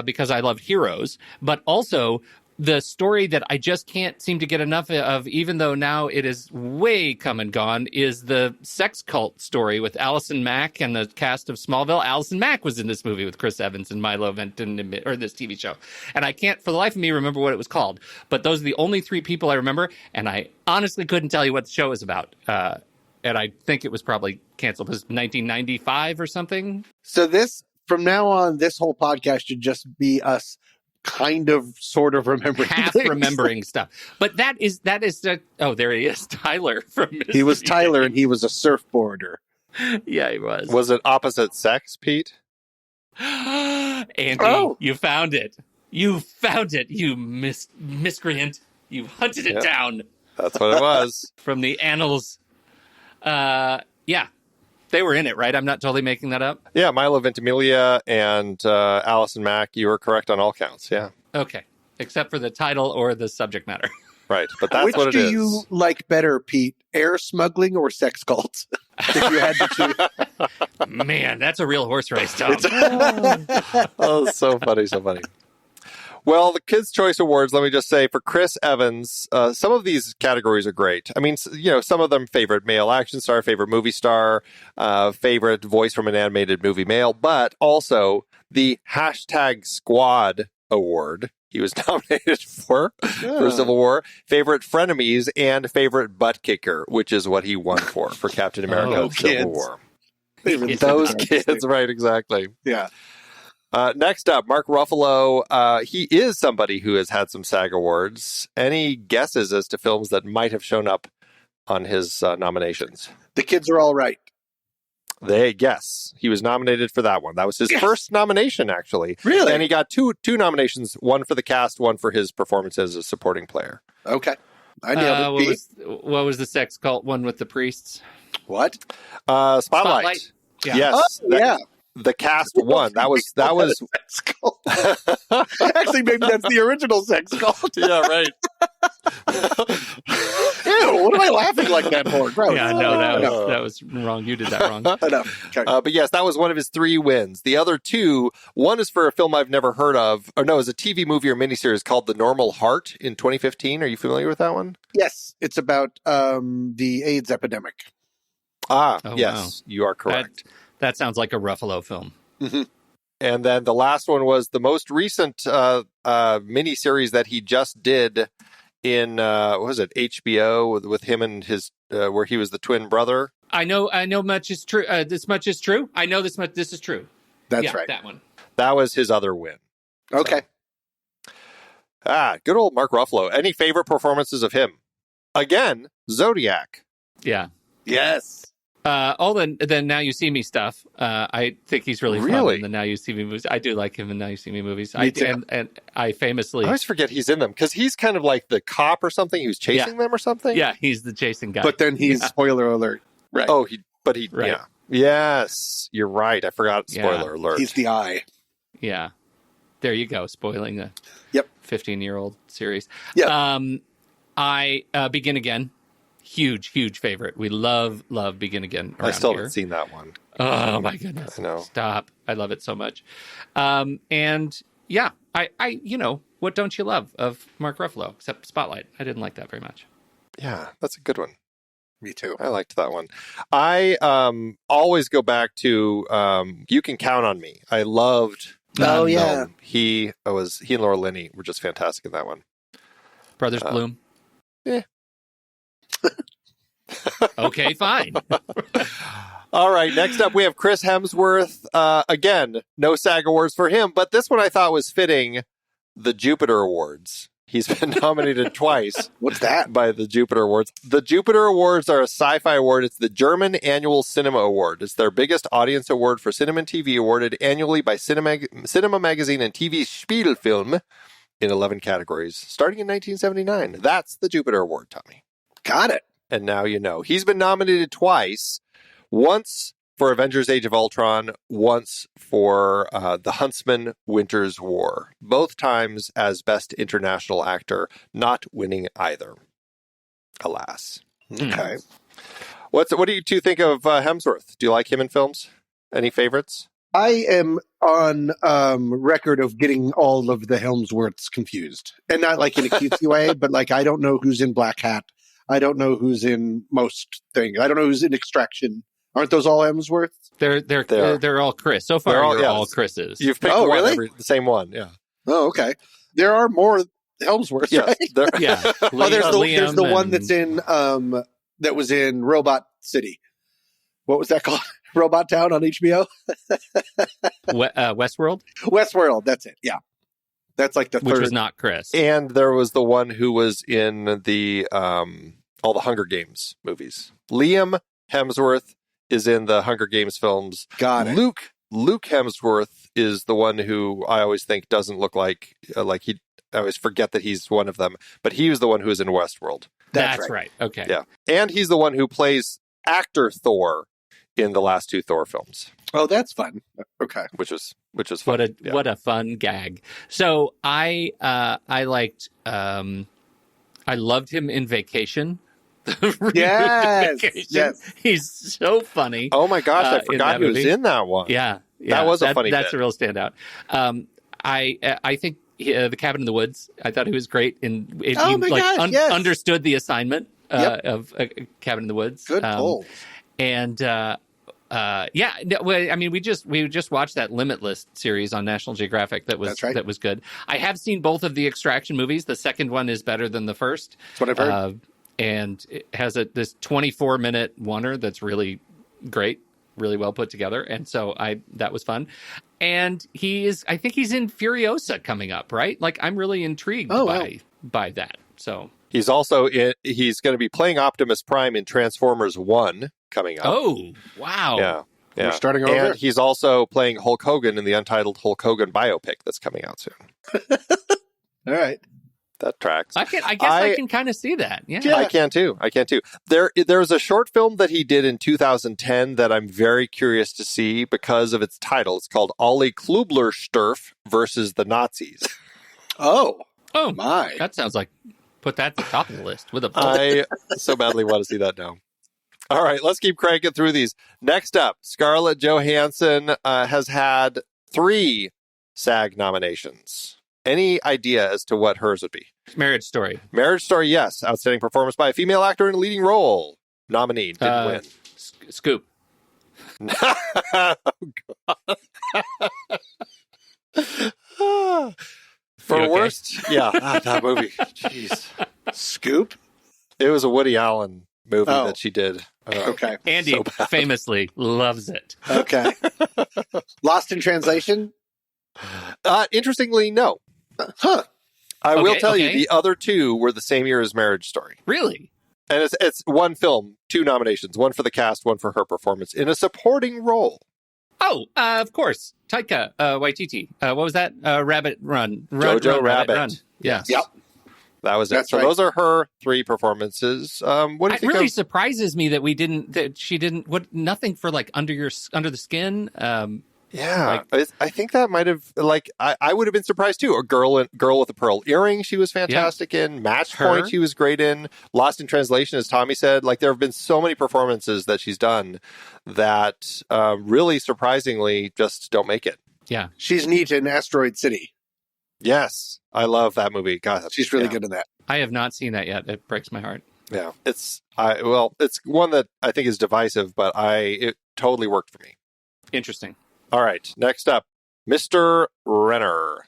because I love Heroes, but also the story that I just can't seem to get enough of, even though now it is way come and gone, is the sex cult story with Allison Mack and the cast of Smallville. Allison Mack was in this movie with Chris Evans and Milo Ventimiglia, or this TV show. And I can't, for the life of me, remember what it was called. But those are the only 3 people I remember, and I honestly couldn't tell you what the show is about. And I think it was probably canceled. It was 1995 or something. So from now on, this whole podcast should just be us kind of sort of remembering remembering stuff. But that is oh, there he is, Tyler from Mystery He was Tyler Date. And he was a surfboarder. Yeah, he was. Was it opposite sex, Pete? Andy, you found it. You found it, you miscreant. You hunted it down. That's what it was. From the annals. Yeah. They were in it, right? I'm not totally making that up? Yeah, Milo Ventimiglia and Allison Mack, you were correct on all counts, yeah. Okay. Except for the title or the subject matter. Right, but that's what it is. Which do you like better, Pete? Air smuggling or sex cults? If you had to choose. Man, that's a real horse race, Tom. Oh, so funny, so funny. Well, the Kids' Choice Awards, let me just say, for Chris Evans, some of these categories are great. I mean, some of them favorite male action star, favorite movie star, favorite voice from an animated movie male, but also the #Squad Award he was nominated for Civil War, favorite frenemies, and favorite butt kicker, which is what he won for Captain America Civil War. Those kids, right, exactly. Yeah. Next up, Mark Ruffalo. He is somebody who has had some SAG awards. Any guesses as to films that might have shown up on his nominations? The Kids Are All Right. Yes, he was nominated for that one. That was his first nomination, actually. Really? And he got two nominations, one for the cast, one for his performance as a supporting player. Okay. I nailed it. What was the sex cult one with the priests? What? Spotlight. Yeah. Yes. Oh, yeah. The cast won. That was sex cult. Actually, maybe that's the original sex cult. Yeah, right. Ew, what am I laughing like that for? Gross. Yeah, no, that was wrong. You did that wrong. Enough. Okay. But yes, that was one of his 3 wins. The other 2, one is for a film I've never heard of, or no, it's a TV movie or miniseries called The Normal Heart in 2015. Are you familiar with that one? Yes, it's about the AIDS epidemic. Yes, you are correct. That sounds like a Ruffalo film. Mm-hmm. And then the last one was the most recent miniseries that he just did in what was it, HBO with him and his where he was the twin brother. I know much is true. This much is true. I know this much. This is true. That's right. That one. That was his other win. Okay. So. Good old Mark Ruffalo. Any favorite performances of him? Again, Zodiac. Yeah. Yes. All the Now You See Me stuff. I think he's really fun in the Now You See Me movies. I do like him in Now You See Me movies. Me too. And I famously... I always forget he's in them because he's kind of like the cop or something. He was chasing them or something. Yeah, he's the chasing guy. But then he's spoiler alert. Right. Oh, right. Yeah. Yes, you're right. I forgot. Spoiler alert. He's the eye. Yeah. There you go. Spoiling the 15-year-old series. Yeah. Begin Again. Huge favorite. We love Begin Again. I still haven't seen that one. Oh my goodness! I know. Stop! I love it so much. And yeah, I what don't you love of Mark Ruffalo except Spotlight? I didn't like that very much. Yeah, that's a good one. Me too. I liked that one. I always go back to You Can Count on Me. I loved. He and Laura Linney were just fantastic in that one. Brothers Bloom. Yeah. Okay, fine. All right, next up we have Chris Hemsworth. Again, no SAG awards for him, but this one I thought was fitting, the Jupiter Awards. He's been nominated twice. What's that? By the Jupiter Awards. The Jupiter Awards are a sci-fi award. It's the German Annual Cinema Award. It's their biggest audience award for cinema and TV, awarded annually by Cinema Magazine and TV Spielfilm in 11 categories, starting in 1979. That's the Jupiter Award, Tommy. Got it. And now you know. He's been nominated twice. Once for Avengers Age of Ultron, once for The Huntsman Winter's War. Both times as Best International Actor, not winning either. Alas. Okay. What do you two think of Hemsworth? Do you like him in films? Any favorites? I am on record of getting all of the Hemsworths confused. And not like in a cutesy way, but like I don't know who's in Black Hat. I don't know who's in most things. I don't know who's in Extraction. Aren't those all Hemsworths? They're all Chris. So far, all Chris's. You've picked the same one, yeah. Oh, okay. There are more Hemsworths, right? Yeah. There's the one that's in that was in Robot City. What was that called? Robot Town on HBO? Westworld? Westworld, that's it. Yeah. That's like the third. Which was not Chris. And there was the one who was in the all the Hunger Games movies. Liam Hemsworth is in the Hunger Games films. Got it. Luke Luke Hemsworth is the one who I always think doesn't look like he. I always forget that he's one of them, but he was the one who was in Westworld. That's right. Okay. Yeah, and he's the one who plays actor Thor in the last 2 Thor films. Oh, that's fun. Okay, which is fun. What a fun gag. So I liked I loved him in Vacation. Yes. He's so funny. Oh my gosh, I forgot he was in that one. Yeah. That was a funny That's bit. a real standout. I think the Cabin in the Woods, I thought he was great understood the assignment of Cabin in the Woods. Good pull. And I mean, we just watched that Limitless series on National Geographic that was good. I have seen both of the Extraction movies. The second one is better than the first. That's what I've heard. And it has this 24-minute oneer that's really great, really well put together. And so that was fun. And I think he's in Furiosa coming up, right? Like, I'm really intrigued by that. So he's also he's going to be playing Optimus Prime in Transformers 1 coming up. Oh, wow. Yeah. We're starting over. And he's also playing Hulk Hogan in the untitled Hulk Hogan biopic that's coming out soon. All right. That tracks. I guess I can kind of see that. Yeah. I can too. There's a short film that he did in 2010 that I'm very curious to see because of its title. It's called Ollie Klubler-Sturf versus the Nazis. Oh my. my. That sounds like put that at the top of the list with a I so badly want to see that now. All right, let's keep cranking through these. Next up, Scarlett Johansson has had 3 SAG nominations. Any idea as to what hers would be? Marriage Story. Marriage Story, yes. Outstanding performance by a female actor in a leading role. Nominee. Didn't win. Scoop. Oh, God. For okay? worst? Yeah, that movie. Jeez. Scoop? It was a Woody Allen movie that she did. Okay. Andy famously loves it. Okay. Lost in Translation? Interestingly, no. Huh. I will tell you, the other 2 were the same year as Marriage Story. Really? And it's one film, 2 nominations, one for the cast, one for her performance in a supporting role. Oh, of course. Taika Waititi. What was that? Rabbit Run. Jojo Rabbit. Run. Yeah. Yep. That was That's it. So right. those are her 3 performances. What do you It think? really surprises me that she didn't. Nothing for like under the skin. Yeah, I think that might have I would have been surprised too. A girl with a pearl earring, she was fantastic in. Match Point, she was great in. Lost in Translation, as Tommy said, there have been so many performances that she's done that really surprisingly just don't make it. Yeah, she's neat in Asteroid City. Yes, I love that movie. God, she's really good in that. I have not seen that yet. It breaks my heart. Yeah, it's one that I think is divisive, but it totally worked for me. Interesting. All right, next up, Mr. Renner.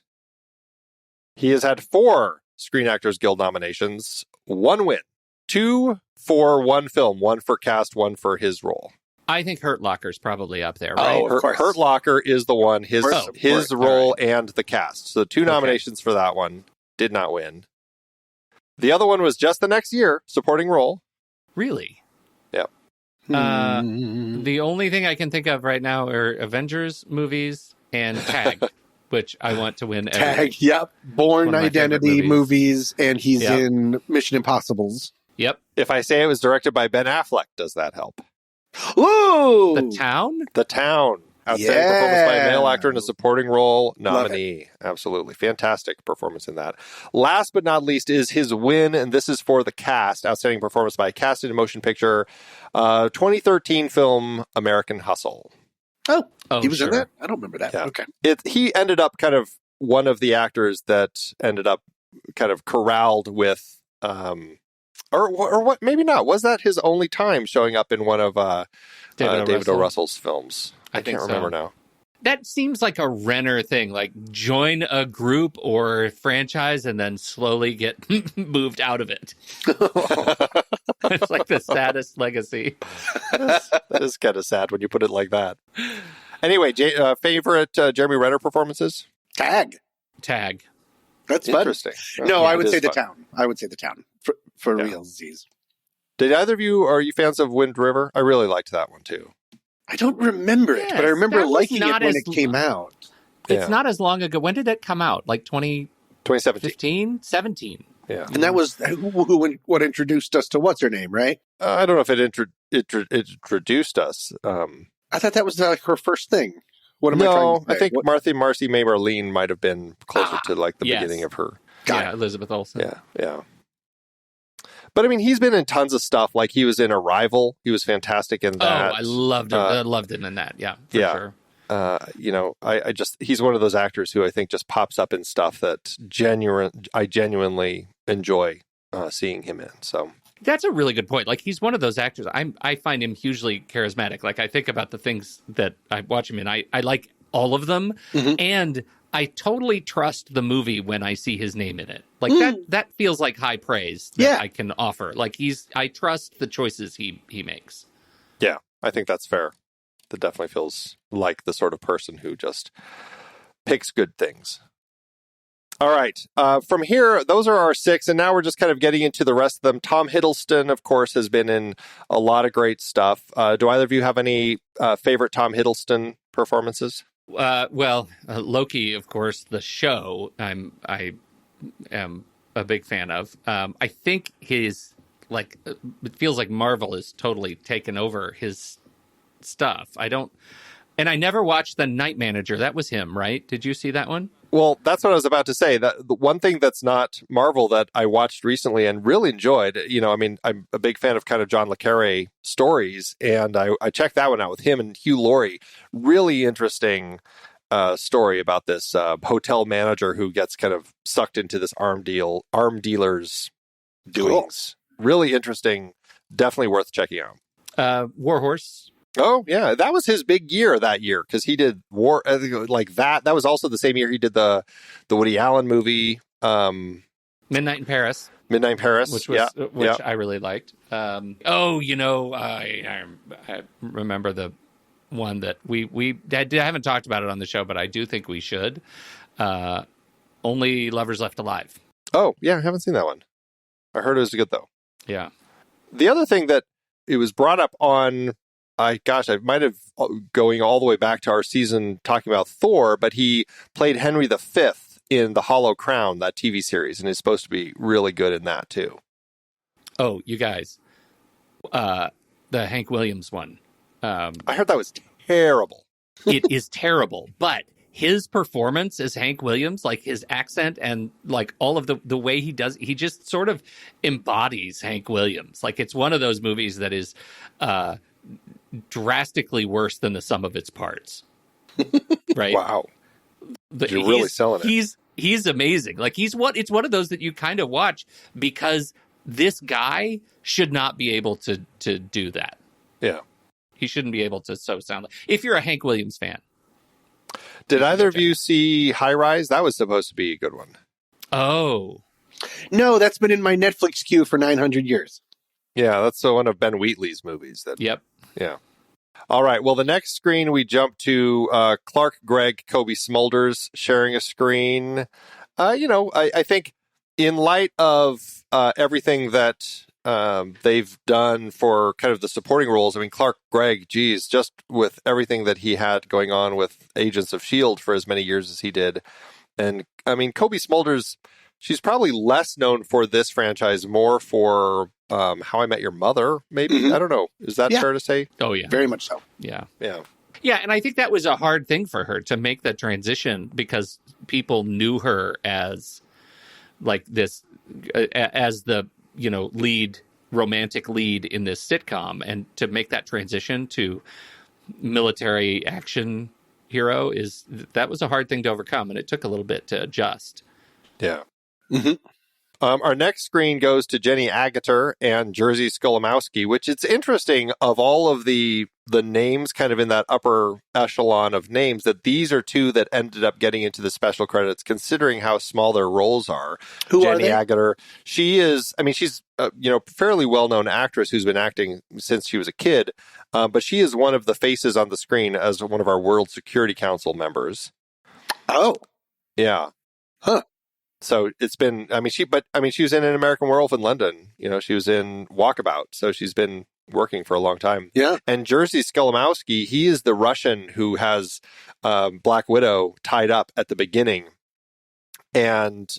He has had 4 Screen Actors Guild nominations, 1 win, 2 for one film, 1 for cast, 1 for his role. I think Hurt Locker's probably up there, right? Oh, of course. Hurt Locker is the one, his role and the cast. So 2 nominations for that one, did not win. The other one was just the next year, supporting role. Really? Yep. The only thing I can think of right now are Avengers movies and Tag, which I want to win. Tag, yep. Born Identity movies, and he's in Mission Impossibles. Yep. If I say it was directed by Ben Affleck, does that help? Ooh! The Town? The Town. Outstanding performance by a male actor in a supporting role nominee. Absolutely. Fantastic performance in that. Last but not least is his win, and this is for the cast. Outstanding performance by a cast in a motion picture. 2013 film American Hustle. Oh, he was in that? I don't remember that. Yeah. Okay. He ended up kind of one of the actors that ended up kind of corralled with, or what? Maybe not. Was that his only time showing up in one of David O. Russell's films? I can't remember now. That seems like a Renner thing, like join a group or franchise and then slowly get moved out of it. It's like the saddest legacy. That is kind of sad when you put it like that. Anyway, favorite Jeremy Renner performances? Tag. That's interesting. No, I would say The Town. I would say The Town for realsies. Did either of you, are you fans of Wind River? I really liked that one too. I don't remember it, but I remember liking it when it came out. It's not as long ago. When did it come out? Like 2017? 17. Yeah. And that was what introduced us to what's her name, right? I don't know if it introduced us. I thought that was like her first thing. What am I trying to say? I think Marcy May Marlene might have been closer to like the beginning of her. Elizabeth Olsen. Yeah. But I mean, he's been in tons of stuff. Like he was in Arrival. He was fantastic in that. Oh, I loved him. I loved him in that. Yeah, for sure. He's one of those actors who I think just pops up in stuff that I genuinely enjoy seeing him in. So that's a really good point. Like he's one of those actors. I find him hugely charismatic. Like I think about the things that I watch him in. I like all of them, and I totally trust the movie when I see his name in it. Like that feels like high praise that I can offer. Like I trust the choices he makes. Yeah, I think that's fair. That definitely feels like the sort of person who just picks good things. All right. From here, those are our 6, and now we're just kind of getting into the rest of them. Tom Hiddleston, of course, has been in a lot of great stuff. Do either of you have any favorite Tom Hiddleston performances? Loki, of course, the show, I am a big fan of. I think his, like, it feels like Marvel has totally taken over his stuff. And I never watched The Night Manager. That was him, right? Did you see that one? Well, that's what I was about to say. That the one thing that's not Marvel that I watched recently and really enjoyed, I mean, I'm a big fan of kind of John le Carré stories, and I checked that one out with him and Hugh Laurie. Really interesting story about this hotel manager who gets kind of sucked into this arm dealer's doings. Cool. Really interesting. Definitely worth checking out. Warhorse. Oh, yeah. That was his big year that year because he did War like that. That was also the same year he did the Woody Allen movie. Midnight in Paris. Which I really liked. I remember the one that I haven't talked about it on the show, but I do think we should. Only Lovers Left Alive. Oh, yeah. I haven't seen that one. I heard it was good, though. Yeah. The other thing that it was brought up on... I might have going all the way back to our season talking about Thor, but he played Henry V in The Hollow Crown, that TV series, and is supposed to be really good in that too. Oh, you guys, the Hank Williams one. I heard that was terrible. It is terrible, but his performance as Hank Williams, like his accent and like all of the way he does, he just sort of embodies Hank Williams. Like it's one of those movies that is drastically worse than the sum of its parts. Right? Wow. You're really selling it. He's amazing. Like it's one of those that you kind of watch because this guy should not be able to do that. Yeah. He shouldn't be able to sound like, if you're a Hank Williams fan. Did either of you see High Rise? That was supposed to be a good one. Oh. No, that's been in my Netflix queue for 900 years. Yeah, that's one of Ben Wheatley's movies. Yep. Yeah. All right. Well, the next screen we jump to Clark Gregg, Kobe Smulders sharing a screen. I think in light of everything that they've done for kind of the supporting roles, I mean, Clark Gregg, geez, just with everything that he had going on with Agents of S.H.I.E.L.D. for as many years as he did. And I mean, Kobe Smulders, she's probably less known for this franchise, more for How I Met Your Mother, maybe. Mm-hmm. I don't know. Is that fair to say? Oh, yeah. Very much so. Yeah. Yeah. Yeah, and I think that was a hard thing for her to make that transition because people knew her as like this, as the, romantic lead in this sitcom. And to make that transition to military action hero that was a hard thing to overcome, and it took a little bit to adjust. Yeah. Mm-hmm. Our next screen goes to Jenny Agutter and Jerzy Skolimowski, which it's interesting of all of the names kind of in that upper echelon of names that these are two that ended up getting into the special credits, considering how small their roles are. Who Jenny are they? Agutter, she's a fairly well-known actress who's been acting since she was a kid, but she is one of the faces on the screen as one of our World Security Council members. Oh. Yeah. Huh. So it's been, she was in An American Werewolf in London. She was in Walkabout. So she's been working for a long time. Yeah. And Jerzy Skolimowski, he is the Russian who has Black Widow tied up at the beginning and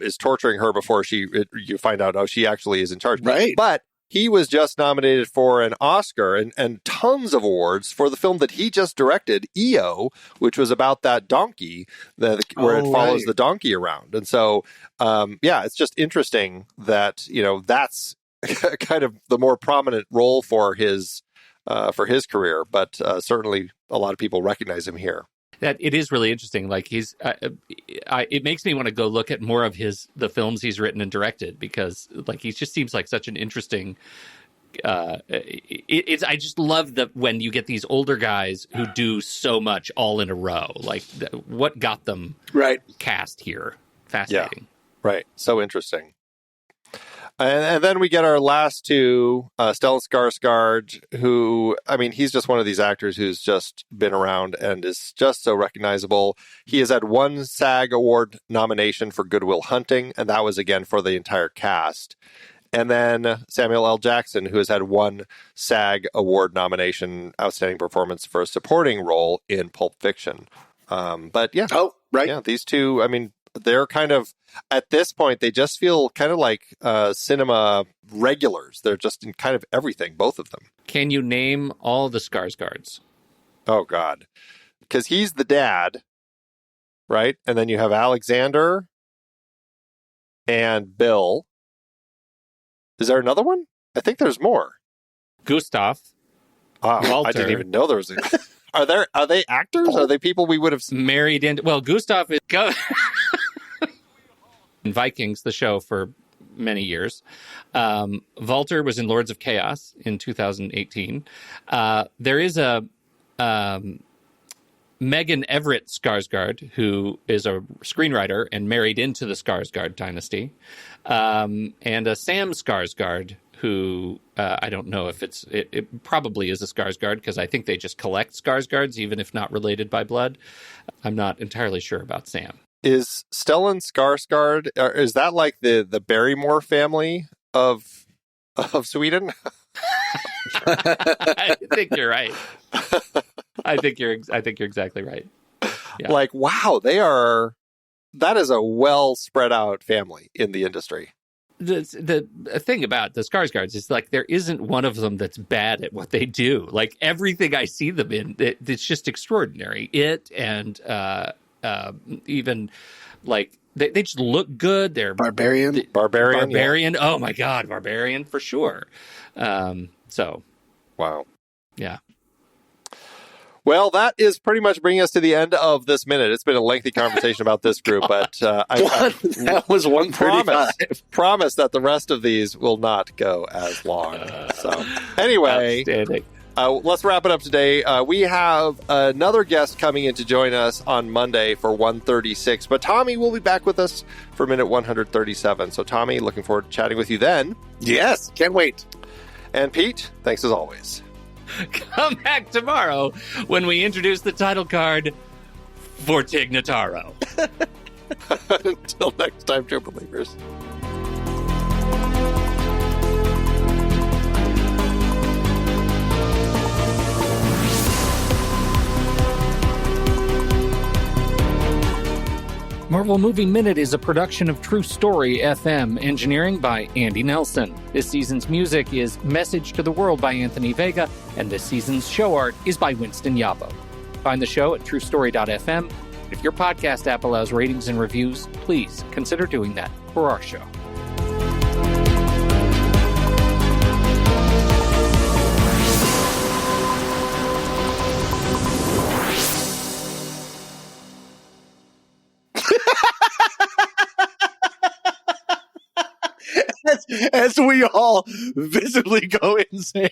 is torturing her before you find out, she actually is in charge. Right. But he was just nominated for an Oscar and tons of awards for the film that he just directed, EO, which was about that donkey where it follows the donkey around. And so, it's just interesting that, that's kind of the more prominent role for his career. But certainly a lot of people recognize him here. That it is really interesting. Like it makes me want to go look at more of the films he's written and directed, because like he just seems like such an interesting. I just love when you get these older guys who do so much all in a row. Like what got them cast here? Fascinating. Yeah, right. So interesting. And then we get our last two, Stellan Skarsgård, who, he's just one of these actors who's just been around and is just so recognizable. He has had one SAG Award nomination for Good Will Hunting, and that was, again, for the entire cast. And then Samuel L. Jackson, who has had one SAG Award nomination, Outstanding Performance for a Supporting Role in Pulp Fiction. These two, they're kind of, at this point, they just feel kind of like cinema regulars. They're just in kind of everything, both of them. Can you name all the Skarsgårds? Oh, God. Because he's the dad, right? And then you have Alexander and Bill. Is there another one? I think there's more. Gustav. Walter. I didn't even know there was a... Are they actors? Are they people we would have married into? Well, Gustav is in Vikings, the show, for many years. Walter was in Lords of Chaos in 2018. There is a Megan Everett Skarsgård, who is a screenwriter and married into the Skarsgård dynasty, and a Sam Skarsgård, who I don't know if it probably is a Skarsgård, because I think they just collect Skarsgårds, even if not related by blood. I'm not entirely sure about Sam. Is Stellan Skarsgård, is that like the Barrymore family of Sweden? I think you're right. I think you're exactly right. Yeah. Like, wow, that is a well spread out family in the industry. The thing about the Skarsgårds is, like, there isn't one of them that's bad at what they do. Like, everything I see them in, it's just extraordinary. And even, like, they just look good. They're Barbarian. Yeah. Oh my God, Barbarian for sure. Wow. Yeah. Well, that is pretty much bringing us to the end of this minute. It's been a lengthy conversation about this group, but that was 135. Promise that the rest of these will not go as long. So anyway, let's wrap it up today. We have another guest coming in to join us on Monday for 136, but Tommy will be back with us for minute 137. So Tommy, looking forward to chatting with you then. Yes, can't wait. And Pete, thanks as always. Come back tomorrow when we introduce the title card for Tig Notaro. Until next time, true believers. Marvel Movie Minute is a production of TruStory FM, engineering by Andy Nelson. This season's music is Message to the World by Anthony Vega, and this season's show art is by Winston Yabo. Find the show at TruStory.fm. If your podcast app allows ratings and reviews, please consider doing that for our show. As we all visibly go insane.